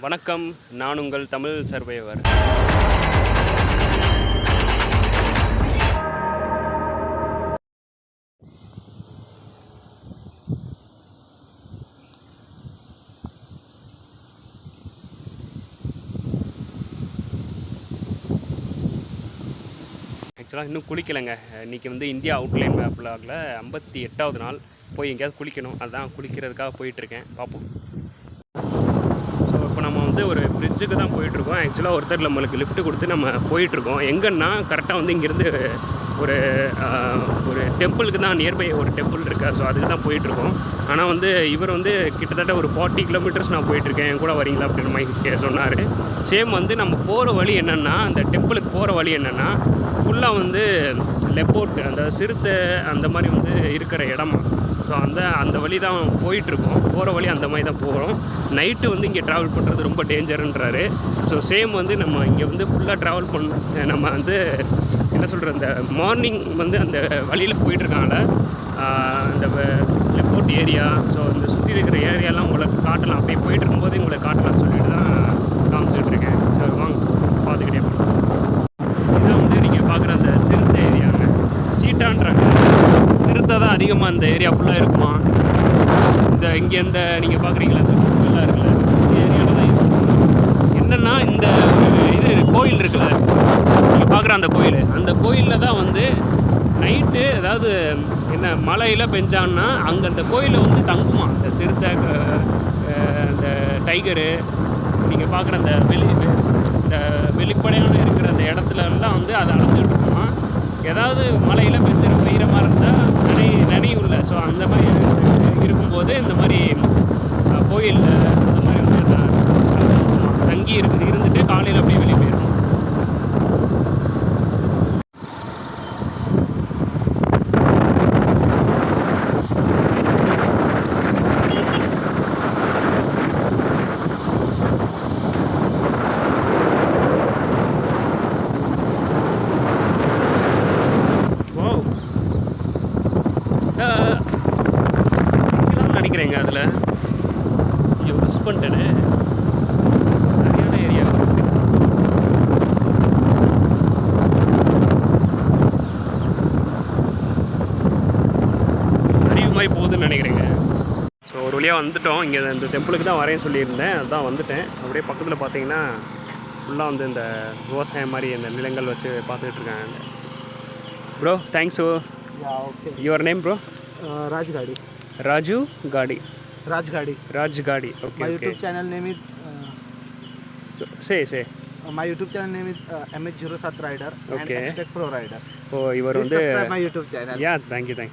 வணக்கம், நான் உங்கள் தமிழ் சர்வைவர். ஆக்சுவலாக இன்னும் குளிக்கலைங்க. இன்றைக்கி வந்து இந்தியா அவுட்லைன் மேப்பில் 58வது நாள். போய் எங்கேயாவது குளிக்கணும், அதுதான் குளிக்கிறதுக்காக போயிட்டுருக்கேன். பார்ப்போம். ஸோ இப்போ நம்ம வந்து ஒரு பிரிட்ஜுக்கு தான் போயிட்டுருக்கோம். ஆக்சுவலாக ஒருத்தர் நம்மளுக்கு லிஃப்ட் கொடுத்து நம்ம போயிட்டுருக்கோம். எங்கன்னா கரெக்டாக வந்து இங்கேருந்து ஒரு ஒரு டெம்பிளுக்கு தான், நியர்பை ஒரு டெம்பிள் இருக்கா, ஸோ அதுக்கு தான் போயிட்டுருக்கோம். ஆனால் வந்து இவர் வந்து கிட்டத்தட்ட ஒரு 40 கிலோமீட்டர்ஸ் நான் போயிட்டுருக்கேன், என் கூட வரீங்களா அப்படின்னு மாதிரி சொன்னார். சேம் வந்து நம்ம போகிற வழி என்னென்னா, அந்த டெம்பிளுக்கு போகிற வழி என்னென்னா ஃபுல்லாக வந்து லெப்போர்ட், அந்த சிறுத்தை அந்த மாதிரி வந்து இருக்கிற இடமா. ஸோ அந்த வழி தான் போயிட்டுருக்கோம். போகிற வழி அந்த மாதிரி தான் போகிறோம். நைட்டு வந்து இங்கே ட்ராவல் பண்ணுறது ரொம்ப டேஞ்சருன்றாரு. ஸோ சேம் வந்து நம்ம இங்கே வந்து ஃபுல்லாக ட்ராவல் நம்ம வந்து என்ன சொல்கிற, அந்த மார்னிங் வந்து அந்த வழியில் போயிட்டுருக்காங்கள அந்த லெப்போர்ட் ஏரியா, ஸோ இந்த சுற்றி இருக்கிற ஏரியாலாம் உங்களுக்கு காட்டலாம். அப்படியே போயிட்டு இருக்கும்போது உங்களை காட்டலாம்னு சொல்லிட்டு தான் காமிச்சிட்ருக்கேன். ஸோ வாங்க பார்த்துக்கிட்டே போகலாம். இதான் வந்து நீங்கள் பார்க்குற அந்த சிறுத்தை ஏரியாங்க. சீட்டான்றாங்க, சிறுத்தை தான் அதிகமாக இந்த ஏரியா ஃபுல்லாக இருக்குமா. இங்கே இந்த நீங்கள் பார்க்குறீங்களா, இந்த ஃபுல்லாக இருக்குல்ல, இந்த ஏரியாவில் தான் இருக்கும். என்னென்னா இந்த இது கோயில் இருக்குல்ல, நீங்கள் பார்க்குற அந்த கோயிலில் தான் வந்து நைட்டு, அதாவது என்ன மழையில் பெஞ்சான்னா அங்கே அந்த கோயிலில் வந்து தங்குமா இந்த சிறுத்தை, அந்த டைகரு. நீங்கள் பார்க்குற அந்த இந்த வெளிப்படையான இருக்கிற அந்த இடத்துலலாம் வந்து அதை அடைஞ்சிட்டு இருக்குமா. ஏதாவது மழையில் பெய்கிறமாக இருந்தால் நனையுள்ள. ஸோ அந்த மாதிரி இருக்கும்போது இந்த மாதிரி கோயிலில் அந்த மாதிரி வந்து தங்கி இருந்துட்டு காலையில் அப்படியே வெளியே போயிடும். நினைக்கிறேங்க அதில் மிஸ் பண்ணிட்டேனே. சரியான ஏரியா அறிவு மாதிரி போகுதுன்னு நினைக்கிறேங்க. ஸோ ஒரு வழியாக வந்துவிட்டோம். இங்கே இந்த டெம்பிளுக்கு தான் வரேன்னு சொல்லியிருந்தேன், அதுதான் வந்துட்டேன். அப்படியே பக்கத்தில் பார்த்தீங்கன்னா ஃபுல்லாக வந்து இந்த விவசாயம் மாதிரி இந்த நிலங்கள் வச்சு பார்த்துக்கிட்டு இருக்காங்க. Bro thanks. Okay. Your name bro? Raj Gadi. Raju Gadi. Raj Gadi. Raj Gadi. Okay. My YouTube channel name is. So, say. My YouTube channel name is MH07 Rider. Okay. And Hashtag Pro Rider. ஓ இவர் Please வந்து subscribe my YouTube channel. Thank you.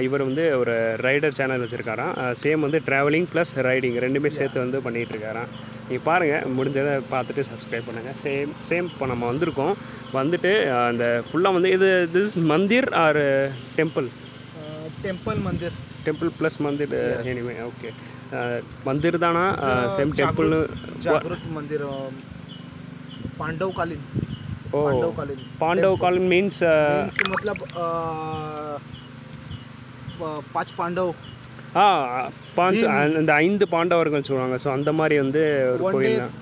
இவர் வந்து ஒரு rider channel வச்சுருக்காராம். Same வந்து travelling plus riding ரெண்டுமே சேர்த்து வந்து பண்ணிகிட்டு இருக்காராம். நீங்கள் பாருங்கள், முடிஞ்சதை பார்த்துட்டு சப்ஸ்கிரைப் பண்ணுங்கள். சேம் இப்போ நம்ம வந்திருக்கோம். வந்துட்டு அந்த ஃபுல்லாக வந்து this mandir or temple? Temple plus mandir anyway. Okay, mandir தானா? சேம் டெம்பிள்னு जागृत मंदिर पांडवकालीन. पांडवकालीन means मतलब 5 पांडव. அந்த 5 பாண்டவர்கள் சொல்லுவாங்க. ஸோ அந்த மாதிரி வந்து ஒரு கோயில் தான்.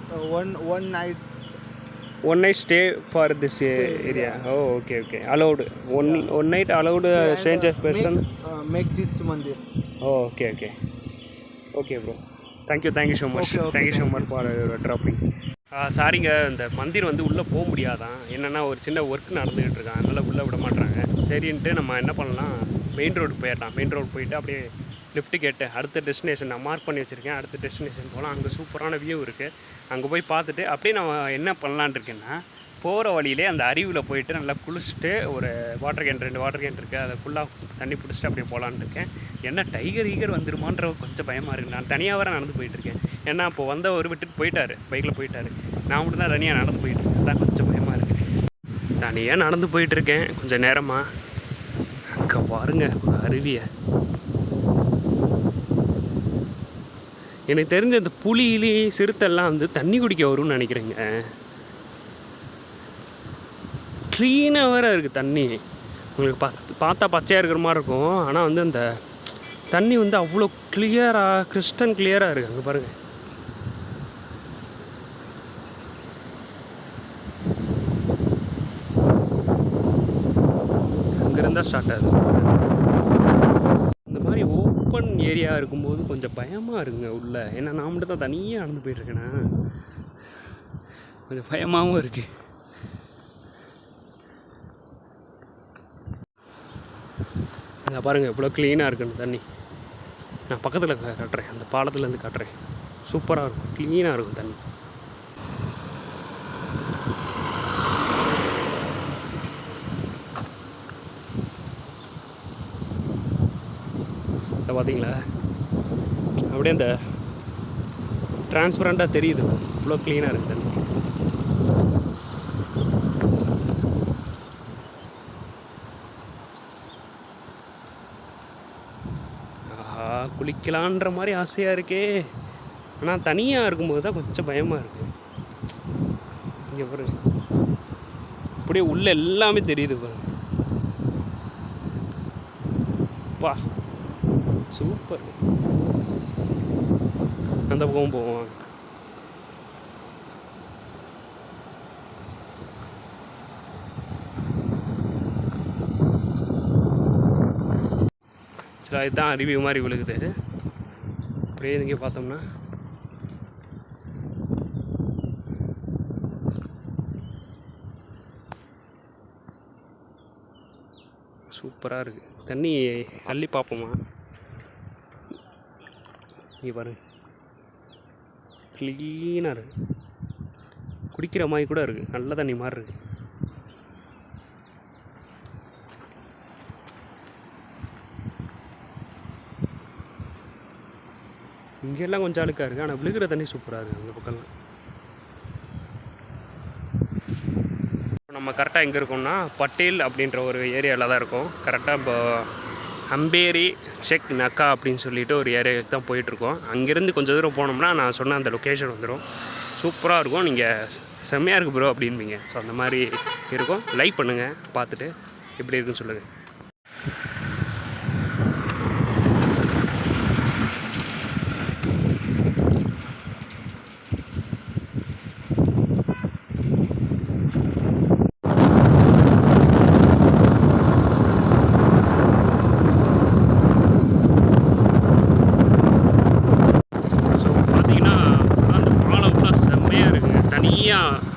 One night stay for this area. Okay. Allowed one night allowed change of person make this mandir. Okay bro, thank you so much for dropping. சாரிங்க, இந்த மந்திர் வந்து உள்ளே போக முடியாதான். என்னென்னா ஒரு சின்ன ஒர்க் நடந்துகிட்டு இருக்கான், அதனால் உள்ளே விட மாட்டாங்க. சரின்ட்டு நம்ம என்ன பண்ணலாம், மெயின் ரோடு போயிடலாம். மெயின் ரோடு போயிட்டு அப்படியே லிஃப்ட் கேட்டு அடுத்த டெஸ்டினேஷன் நான் மார்க் பண்ணி வச்சுருக்கேன். அடுத்த டெஸ்டினேஷன் போகலாம். அங்கே சூப்பரான வியூ இருக்குது. அங்கே போய் பார்த்துட்டு அப்படியே நம்ம என்ன பண்ணலான் இருக்கேன்னா, போகிற வழியிலே அந்த அருவியில் போயிட்டு நல்லா குளிச்சுட்டு ஒரு 2 வாட்டர் கேன் இருக்குது, அதை ஃபுல்லாக தண்ணி பிடிச்சிட்டு அப்படியே போகலான்னு இருக்கேன். என்ன டைகர் வந்துருமான்ற கொஞ்சம் பயமாக இருக்குது. நான் தனியாக வர நடந்து போயிட்டுருக்கேன். ஏன்னா இப்போ வந்தவர் விட்டுட்டு போயிட்டார், பைக்கில் போயிட்டார். நான் மட்டும் தான் தனியாக நடந்து போயிட்டுருக்கேன். அதான் கொஞ்சம் பயமாக இருக்குது. தனியாக நடந்து போயிட்டுருக்கேன் கொஞ்சம் நேரமாக. அங்கே பாருங்க ஒரு அருவியை. எனக்கு தெரிஞ்ச இந்த புலியிலே சிறுத்தைலாம் வந்து தண்ணி குடிக்க வரும்னு நினைக்கிறேங்க. க்ளீனாக வேறு இருக்குது தண்ணி. உங்களுக்கு பார்த்தா பச்சையாக இருக்கிற மாதிரி இருக்கும், ஆனால் வந்து அந்த தண்ணி வந்து அவ்வளோ கிளியராக கிறிஸ்டன் கிளியராக இருக்குது. அங்கே பாருங்கள், இங்கேருந்து தான் ஸ்டார்ட் ஆகுது. இந்த மாதிரி ஓப்பன் ஏரியா இருக்கும்போது கொஞ்சம் பயமாக இருக்குங்க உள்ள. ஏன்னா நான் மட்டும் தான் தனியாக நடந்து போயிட்டுருக்கேன்னா கொஞ்சம் பயமாகவும் இருக்குது. அங்கே பாருங்கள் எவ்வளோ க்ளீனாக இருக்குன்னு தண்ணி. நான் பக்கத்தில் காட்டுறேன், அந்த பாலத்துலேருந்து காட்டுறேன். சூப்பராக இருக்கும், க்ளீனாக இருக்கும் தண்ணி. இதை பார்த்தீங்களா, அப்படியே அந்த டிரான்ஸ்பரண்ட்டாக தெரியுது, இவ்வளோ க்ளீனாக இருக்குது தண்ணி. குளிக்கலான்ற மாதிரி ஆசையாக இருக்கே, ஆனால் தனியாக இருக்கும்போது தான் கொஞ்சம் பயமாக இருக்குது. இங்கே பாருங்க, அப்படியே உள்ள எல்லாமே தெரியுது பாருங்க. வா சூப்பர். அந்த பக்கம் போவோம். இதுதான் அருவி மாதிரி விழுகுது. அப்படியே இங்கே பார்த்தோம்னா சூப்பராக இருக்குது தண்ணி. அள்ளி பார்ப்போமா? இங்கே பாருங்க, க்ளீனாக இருக்குது, குடிக்கிற மாதிரி கூட இருக்குது, நல்ல தண்ணி மாதிரி இருக்குது. இங்கெல்லாம் கொஞ்சம் அழுக்காக இருக்குது, ஆனால் விழுகிற தண்ணி சூப்பராக இருக்குது அந்த பக்கம்லாம். நம்ம கரெக்டாக எங்கே இருக்கோம்னா பட்டேல் அப்படின்ற ஒரு ஏரியாவில் தான் இருக்கோம். கரெக்டாக இப்போ ஹம்பேரி ஷேக் நக்கா அப்படின்னு சொல்லிட்டு ஒரு ஏரியாவுக்கு தான் போயிட்டுருக்கோம். அங்கேருந்து கொஞ்சம் தூரம் போனோம்னா நான் சொன்ன அந்த லொக்கேஷன் வந்துடும். சூப்பராக இருக்கும், நீங்கள் செம்மையாக இருக்குது ப்ரோ அப்படின்பீங்க. ஸோ அந்த மாதிரி இருக்கும். லைக் பண்ணுங்கள், பார்த்துட்டு எப்படி இருக்குன்னு சொல்லுங்கள்.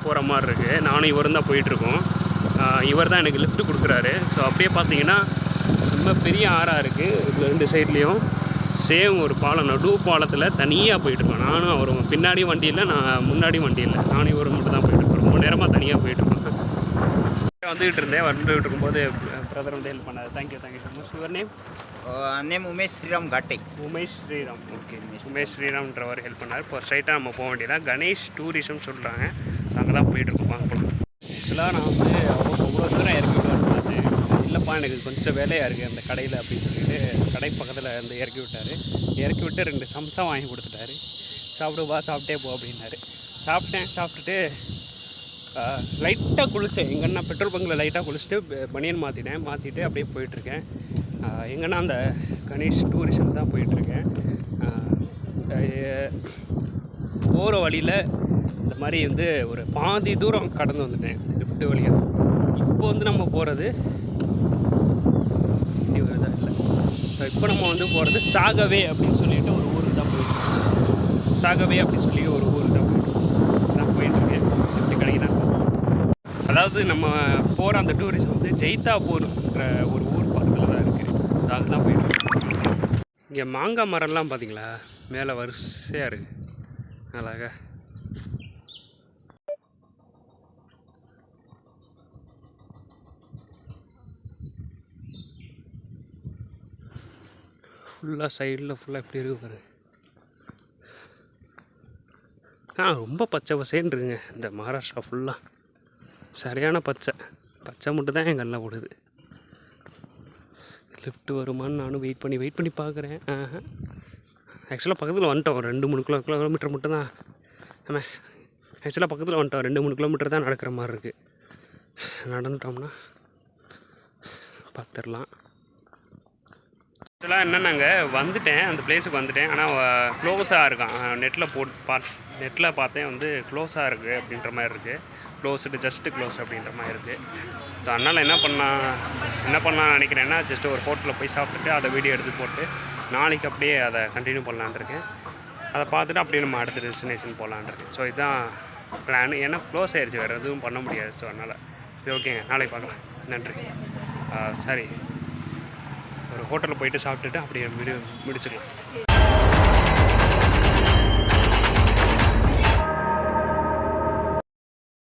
போகிற மாதிரி இருக்குது. நானும் இவரும் தான் போயிட்டுருக்கோம். இவர் தான் எனக்கு லிஃப்ட் கொடுக்குறாரு. ஸோ அப்படியே பார்த்தீங்கன்னா செம்ம பெரிய ஆறாக இருக்குது. 2 சைட்லேயும் சேம் ஒரு பாலம், நடு பாலத்தில் தனியாக போயிட்டுருக்கோம். நானும் அவரும் பின்னாடி வண்டி இல்லை, நான் முன்னாடி வண்டி இல்லை, நானும் இவரும் மட்டும் தான் போயிட்டுருக்கோம். ரொம்ப நேரமாக தனியாக போயிட்டுருக்கோம். வந்துகிட்டு இருக்கும்போது பிரதர் வந்து ஹெல்ப் பண்ணார். Thank you so much. Your name? Name Umesh Shriram காட்டை. உமேஷ் ஸ்ரீராம். ஓகே, உமேஷ் ஸ்ரீராம்ன்றவர் ஹெல்ப் பண்ணார். இப்போ ஸ்ட்ரைட்டாக நம்ம போக வேண்டியதான். கணேஷ் டூரிசம் சொல்கிறாங்க, அங்கே தான் போயிட்டுருக்கோம். வாங்க போகலாம். ஆக்சுவலாக நான் வந்து அவ்வளோ தூரம் இறக்கி விட்டார். இல்லைப்பா எனக்கு கொஞ்சம் வேலையாக இருக்குது அந்த கடையில் அப்படின்னு சொல்லிட்டு கடை பக்கத்தில் வந்து இறக்கி விட்டார். இறக்கி விட்டு 2 சம்சா வாங்கி கொடுத்துட்டாரு. சாப்பிடுவா, சாப்பிட்டே போ அப்படின்னாரு. சாப்பிட்டுட்டு லைட்டாக குளித்தேன். எங்கன்னா பெட்ரோல் பங்கில் லைட்டாக குளிச்சுட்டு பனியன் மாற்றிட்டு அப்படியே போயிட்டுருக்கேன். எங்கன்னா அந்த கணேஷ் டூரிசம் தான் போயிட்டுருக்கேன். போகிற வழியில் இந்த மாதிரி வந்து ஒரு பாதி தூரம் கடந்து வந்துட்டேன் லிஃப்ட் வழியாக. இப்போ வந்து நம்ம போகிறது இல்லை. ஸோ இப்போ நம்ம வந்து போகிறது சாகவே அப்படின்னு சொல்லிட்டு ஒரு ஊருக்கு தான் போயிட்டுருக்கோம். சாகவே அப்படின்னு சொல்லி ஒரு ஊருக்கு தான் போயிட்டுருக்கேன். லிஃப்ட் கிடைக்குதான். அதாவது நம்ம போகிற அந்த டூரிஸ்ட் வந்து ஜெய்தாப்பூர்ன்ற ஒரு ஊர் பக்கத்தில் தான் இருக்குது. அங்கே தான் போயிட்டுருக்கோம். இங்கே மாங்காய் மரம்லாம் பார்த்தீங்களா, மேலே வரிசையாக இருக்குது அழகா. ஃபுல்லாக சைடில் ஃபுல்லாக எப்படி இருக்கு பாரு. ரொம்ப பச்சை பசேன்னு இருக்குங்க இந்த மகாராஷ்டிரா ஃபுல்லாக. சரியான பச்சை மட்டும் தான் என் கண்ணில் போடுது. லிஃப்ட் வருமானு நானும் வெயிட் பண்ணி பார்க்குறேன். ஆக்சுவலாக பக்கத்தில் வந்துட்டோம். 2-3 கிலோமீட்டர் மட்டும் தான். ஆமாம், ஆக்சுவலாக பக்கத்தில் வந்துட்டோம். 2-3 கிலோமீட்டர் தான் நடக்கிற மாதிரி இருக்குது. நடந்துட்டோம்னா பார்த்துடலாம். ஆக்சுவலாக என்னென்னாங்க வந்துட்டேன், அந்த பிளேஸுக்கு வந்துட்டேன். ஆனால் க்ளோஸாக இருக்கான். நெட்டில் நெட்டில் பார்த்தேன் வந்து க்ளோஸாக இருக்குது அப்படின்ற மாதிரி இருக்குது. க்ளோஸ்டு ஜஸ்ட்டு க்ளோஸ் அப்படின்ற மாதிரி இருக்குது. ஸோ அதனால் என்ன பண்ணலான்னு நினைக்கிறேன்னா ஜஸ்ட்டு ஒரு ஹோட்டலில் போய் சாப்பிட்டுட்டு அதை வீடியோ எடுத்து போட்டு நாளைக்கு அப்படியே அதை கண்டினியூ பண்ணலான்னு இருக்கேன். அதை பார்த்துட்டு அப்படியே நம்ம அடுத்த டெஸ்டினேஷன் போகலான்னு இருக்கேன். ஸோ இதுதான் பிளான். ஏன்னா க்ளோஸ் ஆயிடுச்சு, வேறு எதுவும் பண்ண முடியாது. ஸோ அதனால் சரி, ஓகேங்க, நாளைக்கு பார்க்கலாம். நன்றி. சரி, ஒரு ஹோட்டலில் போயிட்டு சாப்பிட்டுட்டு அப்படியே முடிச்சுக்கலாம்.